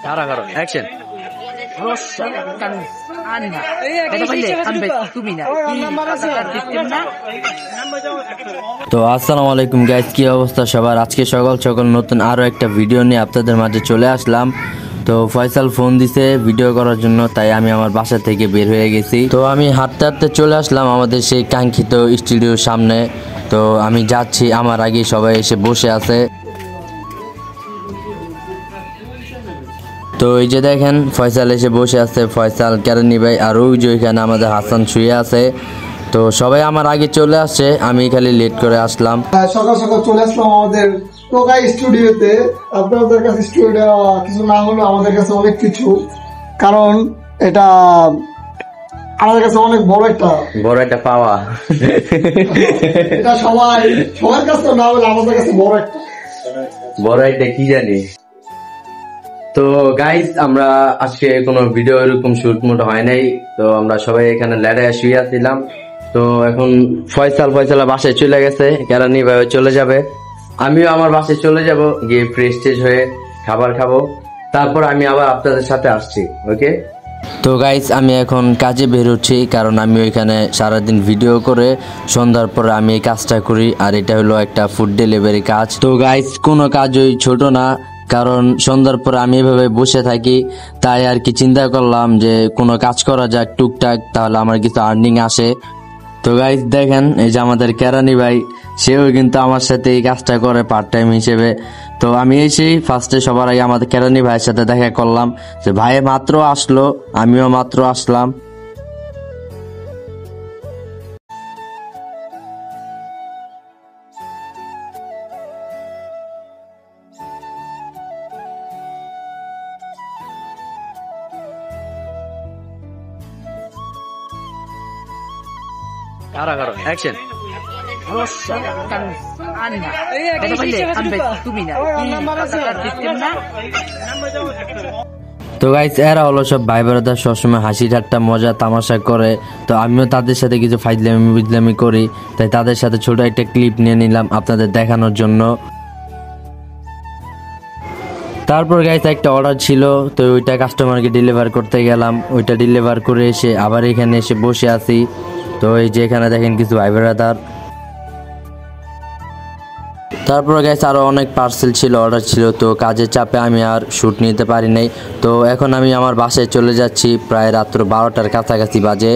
কারা কারো অ্যাকশন তো আসসালামু আলাইকুম গাইস, কি অবস্থা সবার? আজকে সকাল সকাল নতুন আরো একটা ভিডিও নিয়ে আপনাদের মাঝে চলে আসলাম। তো ফয়সাল ফোন দিছে ভিডিও করার জন্য, তাই আমি আমার বাসা থেকে বের হয়ে গেছি। তো আমি হাঁটতে হাঁটতে চলে আসলাম আমাদের সেই কাঙ্ক্ষিত স্টুডিওর সামনে। তো আমি যাচ্ছি, আমার আগে সবাই এসে বসে আছে। তো এই যে দেখেন ফয়সাল এসে বসে আছে, ফয়সাল, কেরানি ভাই, আর ওই যে ওইখানে আমাদের হাসান শুয়ে আছে। তো সবাই আমার আগে চলে আসছে, আমি খালি লেট করে আসলাম। সকাল সকাল চলে আসলাম আমাদের টোকাই স্টুডিওতে। আপনাদের কাছে স্টুডিও কিছু না হলেও আমাদের কাছে অনেক কিছু, কারণ এটা আমাদের কাছে অনেক বড় একটা পাওয়া। এটা সবার কাছে না হলে আমাদের কাছে বড় একটা কি জানি। তো গাইজ, আমরা আজকে কোনো ভিডিও এরকম শুট মুট হয় নাই। তো আমরা সবাই এখানে লেড়ে শুয়ে আসছিলাম। তো এখন ফয়সাল বাসায় চলে গেছে, কেরানি ভাই চলে যাবে, আমিও আমার বাসায় চলে যাব, গিয়ে ফ্রেশ ট্রেশ হয়ে খাবার খাবো, তারপর আমি আবার আপনাদের সাথে আসছি। ওকে। তো গাইজ, আমি এখন কাজে বের হচ্ছি, কারণ আমি ওইখানে সারাদিন ভিডিও করে সন্ধ্যার পরে আমি এই কাজটা করি, আর এটা হলো একটা ফুড ডেলিভারি কাজ। তো গাইজ, কোনো কাজই ছোট না, কারণ সন্ধ্যার পরে আমি এভাবে বসে থাকি, তাই আর কি চিন্তা করলাম যে কোনো কাজ করা যাক টুকটাক, তাহলে আমার কিছু আর্নিং আসে। তো গাইজ দেখেন, এই যে আমাদের কেরানি ভাই, সেও কিন্তু আমার সাথে এই কাজটা করে পার্ট টাইম হিসেবে। তো আমি এসেই ফার্স্টে সবার আগে আমাদের কেরানি ভাইয়ের সাথে দেখা করলাম, যে ভাই মাত্র আসলো, আমিও মাত্র আসলাম। কারা কারো অ্যাকশন। তো গাইস, এরা হলো সব ভাই ব্রাদার, সবসময় হাসি ঠাট্টা মজা তামাশা করে। তো আমিও তাদের সাথে কিছু ফাইজলামি বুজলামি করি, তাই তাদের সাথে ছোট একটা ক্লিপ নিয়ে নিলাম আপনাদের দেখানোর জন্য। তারপর গাইস, একটা অর্ডার ছিল, তো ওইটা কাস্টমারকে ডেলিভার করতে গেলাম। ওইটা ডেলিভার করে এসে আবার এখানে এসে বসে আছি। তো এই যে এখানে দেখেন কিছু ভাই ব্রাদার। তারপর গাইস, আরো অনেক পার্সেল ছিল, অর্ডার ছিল, তো কাজের চাপে আমি আর শ্যুট নিতে পারি নাই। তো এখন আমি আমার বাসায় চলে যাচ্ছি, প্রায় রাত্র 12টার কাছাকাছি বাজে।